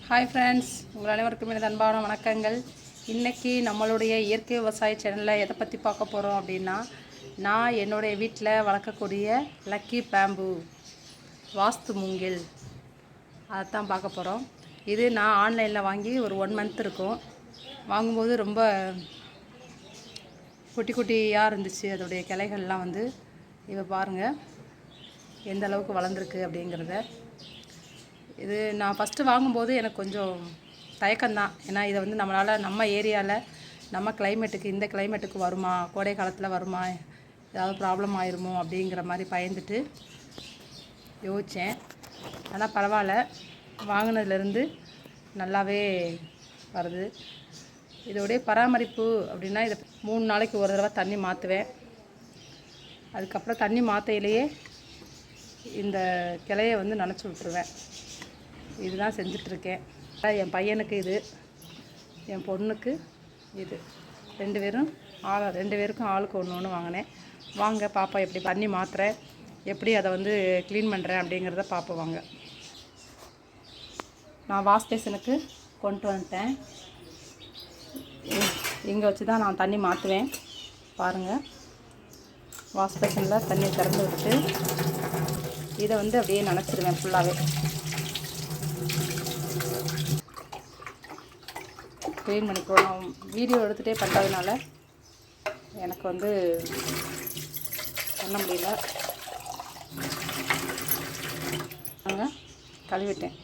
Hi friends, உங்கள் அனைவருக்கும் எனது அன்பான வணக்கங்கள். இன்றைக்கி நம்மளுடைய இயற்கை விவசாய சேனலில் எதை பற்றி பார்க்க போகிறோம் அப்படின்னா, நான் என்னுடைய வீட்டில் வளர்க்கக்கூடிய லக்கி பேம்பு வாஸ்து மூங்கில் அதைத்தான் பார்க்க போகிறோம். இது நான் ஆன்லைனில் வாங்கி ஒரு 1 மந்த் இருக்கும். வாங்கும்போது ரொம்ப குட்டி குட்டியாக இருந்துச்சு. அதோடைய கிளைகள்லாம் வந்து இப்போ பாருங்கள் எந்த அளவுக்கு வளர்ந்துருக்கு அப்படிங்கிறத. இது நான் ஃபஸ்ட்டு வாங்கும்போது எனக்கு கொஞ்சம் தயக்கம்தான். ஏன்னா இதை வந்து நம்மளால் நம்ம ஏரியாவில் நம்ம கிளைமேட்டுக்கு இந்த கிளைமேட்டுக்கு வருமா, கோடை காலத்தில் வருமா, ஏதாவது ப்ராப்ளம் ஆயிருமோ அப்படிங்கிற மாதிரி பயந்துட்டு யோசித்தேன். ஆனால் பரவாயில்ல, வாங்கினதுலேருந்து நல்லாவே வருது. இதோடைய பராமரிப்பு அப்படின்னா, இதை 3 நாளைக்கு ஒரு தடவை தண்ணி மாற்றுவேன். அதுக்கப்புறம் தண்ணி மாற்றையிலேயே இந்த கிளையை வந்து நனைச்சி விட்டுருவேன். இதுதான் செஞ்சிட்ருக்கேன். என் பையனுக்கு இது, என் பொண்ணுக்கு இது, 2 பேருக்கும் ஆளுக்கு ஒன்று வாங்கினேன். வாங்க பாப்பா எப்படி தண்ணி மாற்றுறேன், எப்படி அதை வந்து க்ளீன் பண்ணுறேன் அப்படிங்கிறத பார்ப்போம் வாங்க. நான் வாஷ் பேஷனுக்கு கொண்டு வந்துட்டேன். இங்கே வச்சு தான் நான் தண்ணி மாற்றுவேன். பாருங்கள், வாஷ் பேஷனில் தண்ணி திறந்து விட்டுட்டு இதை வந்து அப்படியே நனைச்சிடுவேன் ஃபுல்லாகவே. க்ளீன் பண்ணிக்குவோம். நான் வீடியோ எடுத்துகிட்டே பண்ணுறதுனால எனக்கு வந்து பண்ண முடியல. நாங்கள் கழுவிட்டேன்.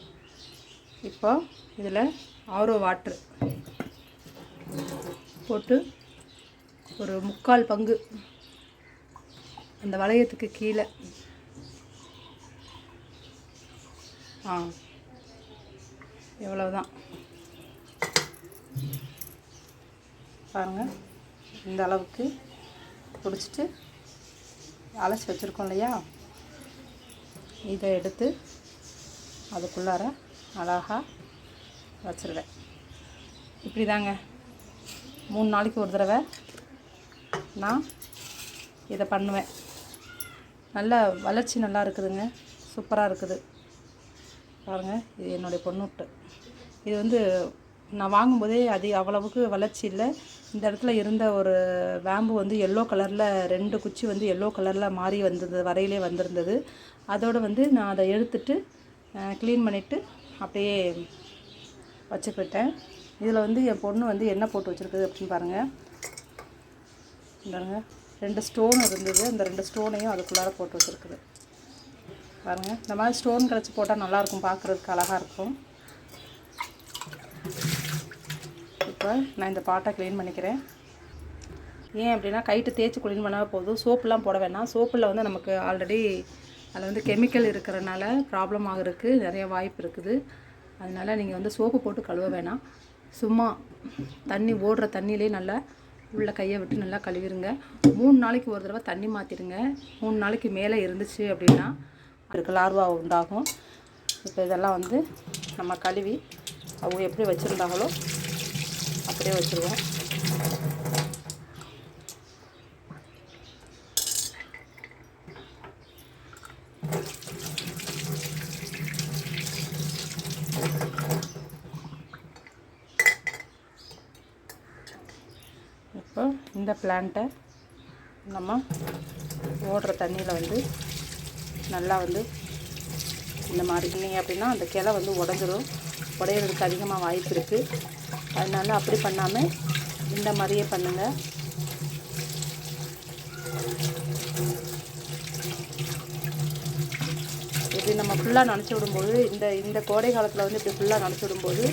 இப்போ இதில் ஆரோ வாட்ரு போட்டு ஒரு 3/4 பங்கு அந்த வளையத்துக்கு கீழே எவ்வளவுதான் பாருங்கள். இந்த அளவுக்கு பிடிச்சிட்டு அலசி வச்சுருக்கோம் இல்லையா, இதை எடுத்து அதுக்குள்ளார அழகாக வச்சுருவேன். இப்படி தாங்க 3 நாளைக்கு ஒரு தடவை நான் இதை பண்ணுவேன். நல்ல வளர்ச்சி நல்லா இருக்குதுங்க, சூப்பராக இருக்குது. பாருங்கள், இது என்னுடைய பொண்ணுட்டு. இது வந்து நான் வாங்கும்போதே அது அவ்வளவுக்கு வளர்ச்சி இல்லை. இந்த இடத்துல இருந்த ஒரு வேம்பு வந்து எல்லோ கலரில் 2 குச்சி வந்து எல்லோ கலரில் மாறி வந்தது, வரையிலே வந்திருந்தது. அதோடு வந்து நான் அதை எடுத்துட்டு க்ளீன் பண்ணிவிட்டு அப்படியே வச்சுக்கிட்டேன். இதில் வந்து என் பொண்ணு வந்து என்ன போட்டு வச்சுருக்குது அப்படின்னு பாருங்கள். பாருங்கள், 2 ஸ்டோன் இருந்தது. அந்த 2 ஸ்டோனையும் அதுக்குள்ளார போட்டு வச்சுருக்குது. பாருங்கள், இந்த மாதிரி ஸ்டோன் கிடச்சி போட்டால் நல்லாயிருக்கும், பார்க்குறதுக்கு அழகாக இருக்கும். இப்போ நான் இந்த பாட்டை க்ளீன் பண்ணிக்கிறேன். ஏன் அப்படின்னா, கைட்டு தேய்ச்சி க்ளீன் பண்ணால் போதும், சோப்புலாம் போட வேணாம். சோப்பில் வந்து நமக்கு ஆல்ரெடி அதில் வந்து கெமிக்கல் இருக்கிறனால ப்ராப்ளம் ஆகிறதுக்கு நிறைய வாய்ப்பு இருக்குது. அதனால் நீங்கள் வந்து சோப்பு போட்டு கழுவ வேணாம். சும்மா தண்ணி ஓடுற தண்ணியிலே நல்லா உள்ள கையை விட்டு நல்லா கழுவிடுங்க. 3 நாளைக்கு ஒரு தடவை தண்ணி மாற்றிடுங்க. 3 நாளைக்கு மேலே இருந்துச்சு அப்படின்னா அதுக்கு லார்வா உண்டாகும். இப்போ இதெல்லாம் வந்து நம்ம கழுவி அவங்க எப்படி வச்சுருந்தாங்களோ அப்படியே வச்சுருவோம். இப்போ இந்த பிளான்ட்டை நம்ம ஓடுற தண்ணியில் வந்து நல்லா வந்து இந்த மாதிரி இருந்தீங்க அப்படின்னா அந்த கிளை வந்து உடஞ்சிரும். உடையிறதுக்கு அதிகமாக வாய்ப்பு இருக்குது. அதனால் அப்படி பண்ணாமல் இந்த மாதிரியே பண்ணுங்கள். இப்படி நம்ம ஃபுல்லாக நனைச்சி விடும்போது இந்த கோடை காலத்தில் வந்து இப்படி ஃபுல்லாக நனைச்சி விடும்போது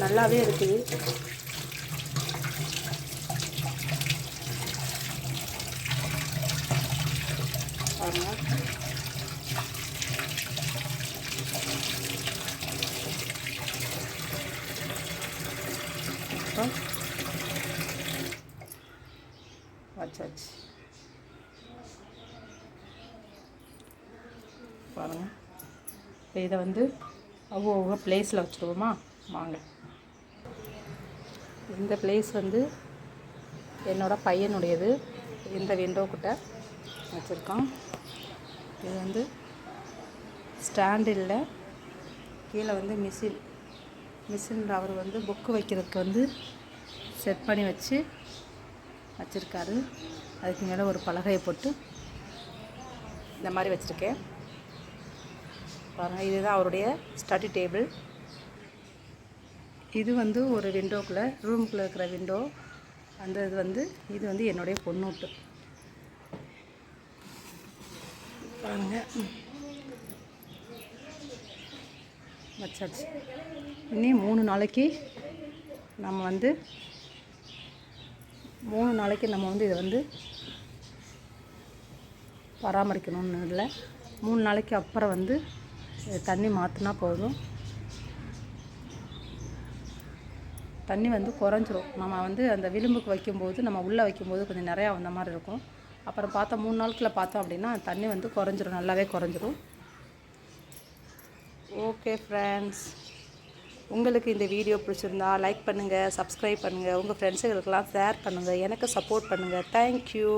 நல்லாவே இருக்குது. பாருங்கள், வச்சாச்சு. பாருங்கள், இப்போ இதை வந்து ஒவ்வொரு பிளேஸில் வச்சுருவோமா. வாங்க, இந்த பிளேஸ் வந்து என்னோடய பையனுடையது. இந்த விண்டோ கிட்ட வச்சுருக்கோம். இது வந்து ஸ்டாண்ட் இல்லை, கீழே வந்து மிஷின் மிஷினில் அவர் வந்து புக்கு வைக்கிறதுக்கு வந்து செட் பண்ணி வச்சுருக்காரு. அதுக்கு மேலே ஒரு பலகையை போட்டு இந்த மாதிரி வச்சுருக்கேன் பாருங்கள். இதுதான் அவருடைய ஸ்டடி டேபிள். இது வந்து ஒரு விண்டோக்குள்ளே, ரூமுக்குள்ளே இருக்கிற விண்டோ. அந்த இது வந்து என்னுடைய பொண்ணூட்டு பாருங்கள். வச்சாச்சு. இனி 3 நாளைக்கு நம்ம வந்து இதை வந்து பராமரிக்கணும்னு இல்லை. 3 நாளைக்கு அப்புறம் வந்து தண்ணி மாற்றினா போதும். தண்ணி வந்து குறைஞ்சிரும். நம்ம வந்து அந்த விளிம்புக்கு வைக்கும்போது, நம்ம உள்ளே வைக்கும்போது கொஞ்சம் நிறையா வந்த மாதிரி இருக்கும். அப்புறம் பார்த்தா 3 நாளுக்குள்ள பார்த்தோம் அப்படின்னா தண்ணி வந்து குறைஞ்சிரும், நல்லாவே குறைஞ்சிரும். ஓகே ஃப்ரெண்ட்ஸ், உங்களுக்கு இந்த வீடியோ பிடிச்சிருந்தா லைக் பண்ணுங்கள், சப்ஸ்கிரைப் பண்ணுங்கள், உங்கள் ஃப்ரெண்ட்ஸுகளுக்கெல்லாம் ஷேர் பண்ணுங்கள், எனக்கு சப்போர்ட் பண்ணுங்கள். தேங்க்யூ.